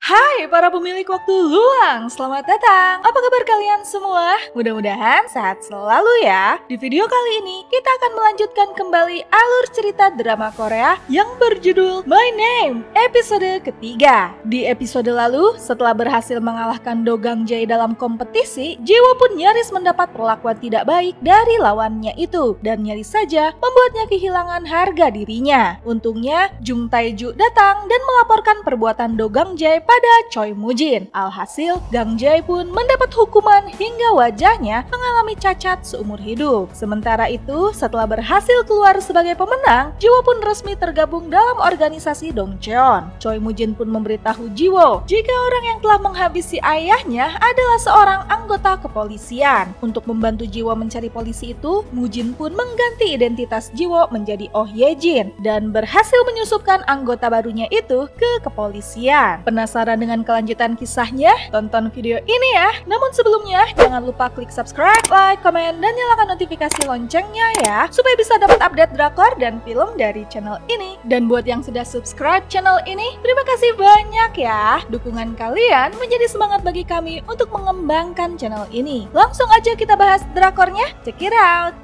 Hai para pemilik waktu luang, selamat datang. Apa kabar kalian semua? Mudah-mudahan sehat selalu ya. Di video kali ini kita akan melanjutkan kembali alur cerita drama Korea yang berjudul My Name, episode ketiga. Di episode lalu, setelah berhasil mengalahkan Do Gang-jae dalam kompetisi, Jiwo pun nyaris mendapat perlakuan tidak baik dari lawannya itu dan nyaris saja membuatnya kehilangan harga dirinya. Untungnya, Jung Tae-ju datang dan melaporkan perbuatan Do Gang-jae pada Choi Mu-jin. Alhasil, Gang-jae pun mendapat hukuman hingga wajahnya mengalami cacat seumur hidup. Sementara itu, setelah berhasil keluar sebagai pemenang, Jiwo pun resmi tergabung dalam organisasi Dongcheon. Choi Mu-jin pun memberitahu Jiwo jika orang yang telah menghabisi ayahnya adalah seorang anggota kepolisian. Untuk membantu Jiwo mencari polisi itu, Mu-jin pun mengganti identitas Jiwo menjadi Oh Ye-jin dan berhasil menyusupkan anggota barunya itu ke kepolisian. Penasaran dengan kelanjutan kisahnya? Tonton video ini ya. Namun sebelumnya, jangan lupa klik subscribe, like, komen, dan nyalakan notifikasi loncengnya ya, supaya bisa dapat update drakor dan film dari channel ini. Dan buat yang sudah subscribe channel ini, terima kasih banyak ya. Dukungan kalian menjadi semangat bagi kami untuk mengembangkan channel ini. Langsung aja kita bahas drakornya, check it out!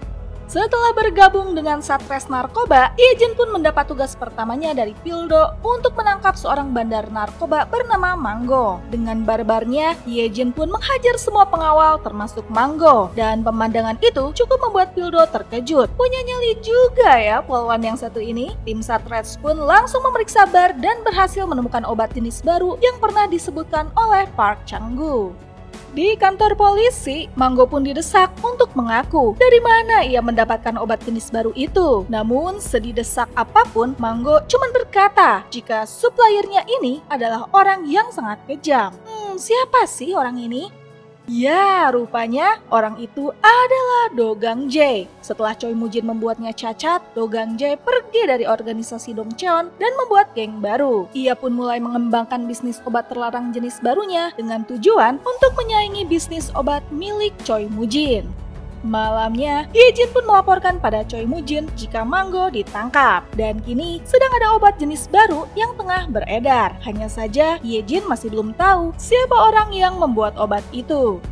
Setelah bergabung dengan Satres Narkoba, Ye-jin pun mendapat tugas pertamanya dari Pildo untuk menangkap seorang bandar narkoba bernama Manggo. Dengan barbarnya, Ye-jin pun menghajar semua pengawal termasuk Manggo. Dan pemandangan itu cukup membuat Pildo terkejut. Punya nyali juga ya polwan yang satu ini. Tim Satres pun langsung memeriksa bar dan berhasil menemukan obat jenis baru yang pernah disebutkan oleh Park Chang-gu. Di kantor polisi, Manggo pun didesak untuk mengaku dari mana ia mendapatkan obat jenis baru itu. Namun, sedidesak apapun, Manggo cuma berkata jika suppliernya ini adalah orang yang sangat kejam. Siapa sih orang ini? Ya, rupanya orang itu adalah Do Gang-jae. Setelah Choi Mu-jin membuatnya cacat, Do Gang-jae pergi dari organisasi Dongcheon dan membuat geng baru. Ia pun mulai mengembangkan bisnis obat terlarang jenis barunya dengan tujuan untuk menyaingi bisnis obat milik Choi Mu-jin. Malamnya, Ye-jin pun melaporkan pada Choi Mu-jin jika Manggo ditangkap. Dan kini sedang ada obat jenis baru yang tengah beredar. Hanya saja, Ye-jin masih belum tahu siapa orang yang membuat obat itu.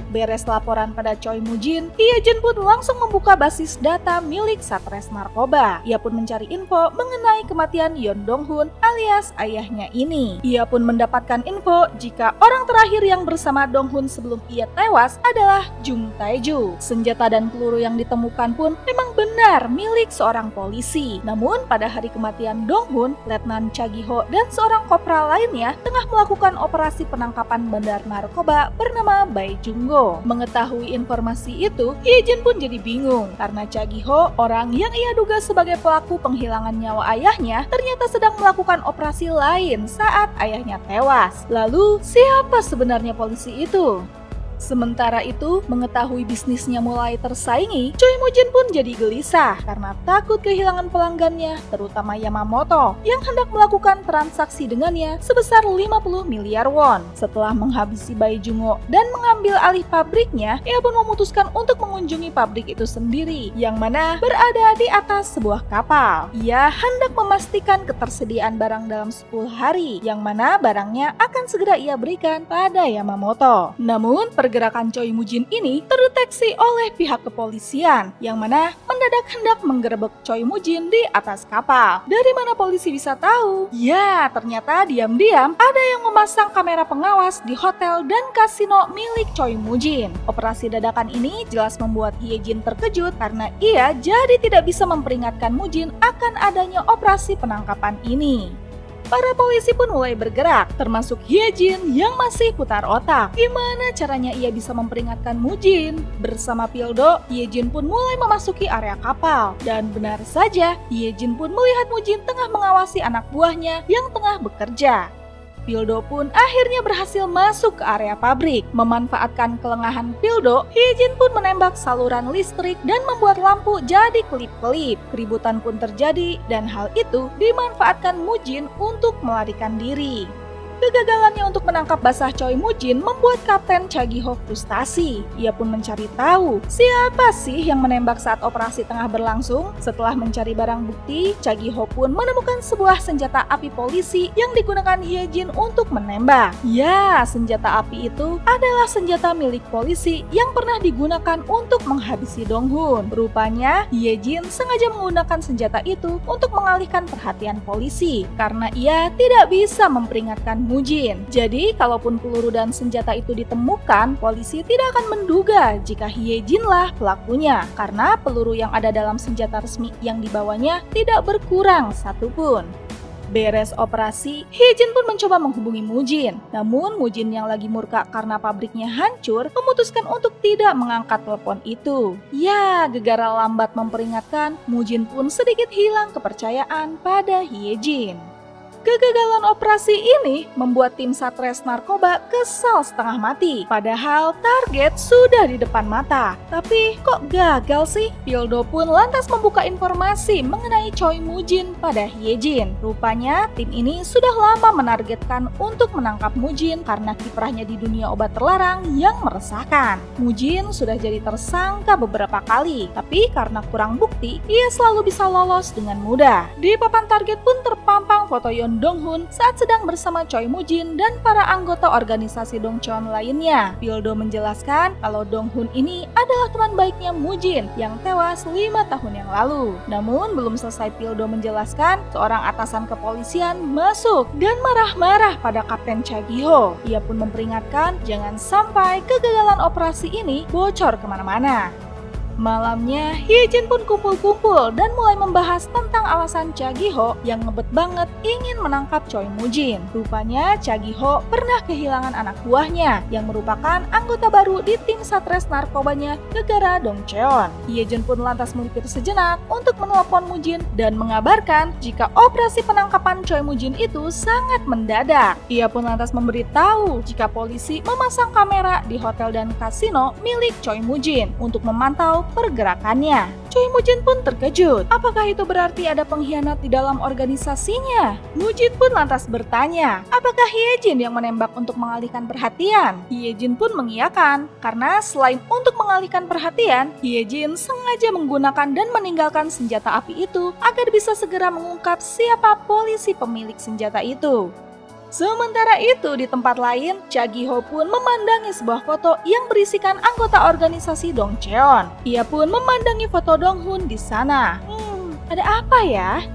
Beres laporan pada Choi Mu-jin, Ye-jin pun langsung membuka basis data milik Satres Narkoba. Ia pun mencari info mengenai kematian Yeon Dong-hun alias ayahnya ini. Ia pun mendapatkan info jika orang terakhir yang bersama Dong-hun sebelum ia tewas adalah Jung Tae-ju. Senjata dan peluru yang ditemukan pun memang benar milik seorang polisi. Namun pada hari kematian Dong-hun, Letnan Cha Gi-ho dan seorang kopral lainnya tengah melakukan operasi penangkapan bandar narkoba bernama Bae Jung-go. Mengetahui informasi itu, Ye-jin pun jadi bingung karena Cha Gi-ho, orang yang ia duga sebagai pelaku penghilangan nyawa ayahnya, ternyata sedang melakukan operasi lain saat ayahnya tewas. Lalu, siapa sebenarnya polisi itu? Sementara itu, mengetahui bisnisnya mulai tersaingi, Choi Mu-jin pun jadi gelisah karena takut kehilangan pelanggannya, terutama Yamamoto, yang hendak melakukan transaksi dengannya sebesar 50 miliar won. Setelah menghabisi Bae Jung-ho dan mengambil alih pabriknya, ia pun memutuskan untuk mengunjungi pabrik itu sendiri, yang mana berada di atas sebuah kapal. Ia hendak memastikan ketersediaan barang dalam 10 hari, yang mana barangnya akan segera ia berikan pada Yamamoto. Namun, pergerakan Choi Mu-jin ini terdeteksi oleh pihak kepolisian, yang mana mendadak hendak menggerebek Choi Mu-jin di atas kapal. Dari mana polisi bisa tahu? Ya, ternyata diam-diam ada yang memasang kamera pengawas di hotel dan kasino milik Choi Mu-jin. Operasi dadakan ini jelas membuat Ye-jin terkejut karena ia jadi tidak bisa memperingatkan Mu-jin akan adanya operasi penangkapan ini. Para polisi pun mulai bergerak, termasuk Ye-jin yang masih putar otak. Gimana caranya ia bisa memperingatkan Mu-jin? Bersama Pildo, Ye-jin pun mulai memasuki area kapal. Dan benar saja, Ye-jin pun melihat Mu-jin tengah mengawasi anak buahnya yang tengah bekerja. Pildo pun akhirnya berhasil masuk ke area pabrik. Memanfaatkan kelengahan Pildo, Ye-jin pun menembak saluran listrik dan membuat lampu jadi kelip-kelip. Keributan pun terjadi dan hal itu dimanfaatkan Mu-jin untuk melarikan diri. Kegagalannya untuk menangkap basah Choi Moo-jin membuat Kapten Cha Gi-ho frustasi. Ia pun mencari tahu siapa sih yang menembak saat operasi tengah berlangsung. Setelah mencari barang bukti, Cha Gi-ho pun menemukan sebuah senjata api polisi yang digunakan Hye-jin untuk menembak. Ya, senjata api itu adalah senjata milik polisi yang pernah digunakan untuk menghabisi Dong-hun. Rupanya, Hye-jin sengaja menggunakan senjata itu untuk mengalihkan perhatian polisi karena ia tidak bisa memperingatkan Moo-jin. Jadi, kalaupun peluru dan senjata itu ditemukan, polisi tidak akan menduga jika Hye-jin lah pelakunya karena peluru yang ada dalam senjata resmi yang dibawanya tidak berkurang satupun. Beres operasi, Hye-jin pun mencoba menghubungi Moo-jin. Namun Moo-jin yang lagi murka karena pabriknya hancur memutuskan untuk tidak mengangkat telepon itu. Ya, gegara lambat memperingatkan, Moo-jin pun sedikit hilang kepercayaan pada Hye-jin. Kegagalan operasi ini membuat tim Satres Narkoba kesal setengah mati. Padahal target sudah di depan mata. Tapi kok gagal sih? Pildo pun lantas membuka informasi mengenai Choi Moo-jin pada Hye-jin. Rupanya tim ini sudah lama menargetkan untuk menangkap Moo-jin karena kiprahnya di dunia obat terlarang yang meresahkan. Moo-jin sudah jadi tersangka beberapa kali, tapi karena kurang bukti, ia selalu bisa lolos dengan mudah. Di papan target pun terpampang foto Dong-hun saat sedang bersama Choi Moo-jin dan para anggota organisasi Dongcheon lainnya. Pildo menjelaskan kalau Dong-hun ini adalah teman baiknya Moo-jin yang tewas 5 tahun yang lalu. Namun belum selesai Pildo menjelaskan, seorang atasan kepolisian masuk dan marah-marah pada Kapten Cha Gi-ho. Ia pun memperingatkan jangan sampai kegagalan operasi ini bocor kemana-mana. Malamnya, Hye-jin pun kumpul-kumpul dan mulai membahas tentang alasan Cha Gi-ho yang ngebet banget ingin menangkap Choi Moo-jin. Rupanya Cha Gi-ho pernah kehilangan anak buahnya yang merupakan anggota baru di tim Satres Narkobanya negara Dongcheon. Hye-jin pun lantas melipir sejenak untuk menelpon Moo-jin dan mengabarkan jika operasi penangkapan Choi Moo-jin itu sangat mendadak. Ia pun lantas memberitahu jika polisi memasang kamera di hotel dan kasino milik Choi Moo-jin untuk memantau pergerakannya. Choi Moo-jin pun terkejut. Apakah itu berarti ada pengkhianat di dalam organisasinya? Moo-jin pun lantas bertanya, apakah Hye-jin yang menembak untuk mengalihkan perhatian? Hye-jin pun mengiyakan, karena selain untuk mengalihkan perhatian, Hye-jin sengaja menggunakan dan meninggalkan senjata api itu agar bisa segera mengungkap siapa polisi pemilik senjata itu. Sementara itu, di tempat lain, Cha Gi-ho pun memandangi sebuah foto yang berisikan anggota organisasi Dongcheon. Ia pun memandangi foto Dong-hun di sana. Ada apa ya?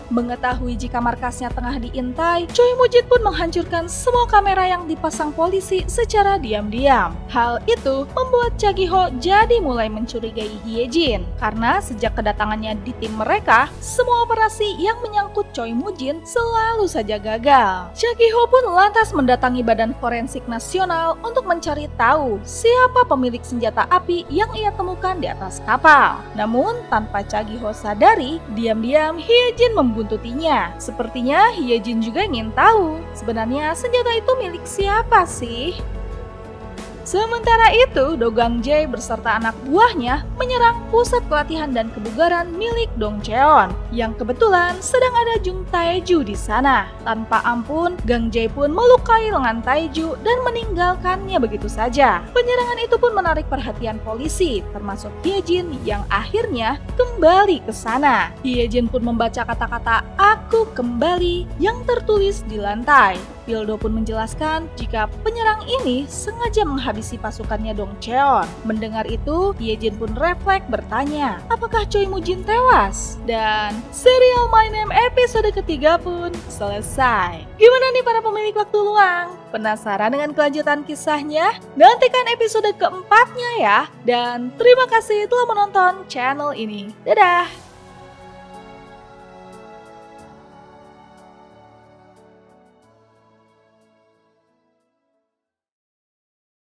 Mengetahui jika markasnya tengah diintai, Choi Moo-jin pun menghancurkan semua kamera yang dipasang polisi secara diam-diam. Hal itu membuat Cha Gi-ho jadi mulai mencurigai Hye-jin, karena sejak kedatangannya di tim mereka, semua operasi yang menyangkut Choi Moo-jin selalu saja gagal. Cha Gi-ho pun lantas mendatangi Badan Forensik Nasional untuk mencari tahu siapa pemilik senjata api yang ia temukan di atas kapal. Namun, tanpa Cha Gi-ho sadari, diam-diam Hye-jin membuntutinya. Sepertinya Hye-jin juga ingin tahu, sebenarnya senjata itu milik siapa sih? Sementara itu, Do Gang-jae beserta anak buahnya menyerang pusat pelatihan dan kebugaran milik Dongcheon, yang kebetulan sedang ada Jung Tae-ju di sana. Tanpa ampun, Gang-jae pun melukai lengan Tae-ju dan meninggalkannya begitu saja. Penyerangan itu pun menarik perhatian polisi, termasuk Hye-jin yang akhirnya kembali ke sana. Hye-jin pun membaca kata-kata "aku kembali" yang tertulis di lantai. Pildo pun menjelaskan jika penyerang ini sengaja menghabisi pasukannya Dongcheon. Mendengar itu, Hye-jin pun refleks bertanya, apakah Choi Moo-jin tewas? Dan serial My Name episode ketiga pun selesai. Gimana nih para pemilik waktu luang? Penasaran dengan kelanjutan kisahnya? Nantikan episode keempatnya ya. Dan terima kasih telah menonton channel ini. Dadah!